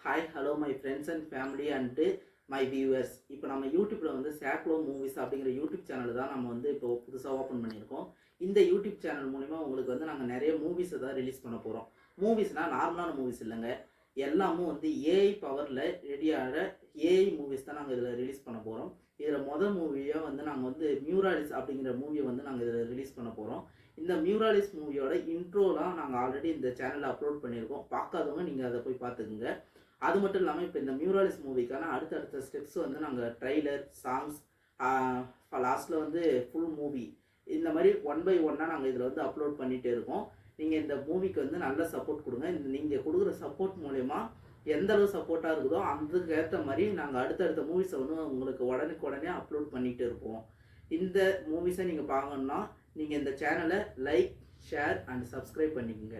Hi hello my friends and family and my viewers. இப்போ நம்ம யூடியூப்பில் வந்து சாக்லோ மூவிஸ் அப்படிங்கிற யூடியூப் சேனல் தான் நம்ம வந்து இப்போ புதுசாக ஓப்பன் பண்ணியிருக்கோம். இந்த யூடியூப் சேனல் மூலிமா உங்களுக்கு வந்து நாங்கள் நிறைய மூவிஸை தான் ரிலீஸ் பண்ண போகிறோம். மூவிஸ்னால் நார்மலான மூவிஸ் இல்லைங்க, எல்லாமும் வந்து ஏஐ பவரில் ரெடியான ஏஐ மூவிஸ் தான் நாங்கள் இதில் ரிலீஸ் பண்ண போகிறோம். இதில் மூவியை வந்து நாங்கள் வந்து மியூராலிஸ் அப்படிங்கிற மூவியை வந்து நாங்கள் இதில் ரிலீஸ் பண்ண போகிறோம். இந்த மியூராலிஸ் மூவியோட இன்ட்ரோலாம் நாங்கள் ஆல்ரெடி இந்த சேனலில் அப்லோட் பண்ணியிருக்கோம். பார்க்காதவங்க நீங்கள் அதை போய் பார்த்துக்குங்க. அது மட்டும் இல்லாமல் இப்போ இந்த மியூராலிஸ் மூவிக்கான அடுத்தடுத்த ஸ்டெப்ஸ் வந்து நாங்கள் ட்ரைலர், சாங்ஸ், லாஸ்ட்டில் வந்து ஃபுல் மூவி, இந்த மாதிரி 1 by 1 நாங்கள் இதில் வந்து அப்லோட் பண்ணிகிட்டே இருக்கோம். நீங்கள் இந்த மூவிக்கு வந்து நல்ல சப்போர்ட் கொடுங்க. நீங்கள் கொடுக்குற சப்போர்ட் மூலயமா எந்த அளவு சப்போர்ட்டாக இருக்குதோ அதுக்கு ஏற்ற மாதிரி நாங்கள் அடுத்தடுத்த மூவிஸை வந்து உங்களுக்கு உடனே அப்லோட் பண்ணிகிட்டு இருப்போம். இந்த மூவிஸை நீங்கள் பார்க்கணுன்னா நீங்கள் இந்த சேனலை லைக், ஷேர் அண்ட் சப்ஸ்கிரைப் பண்ணிக்கோங்க.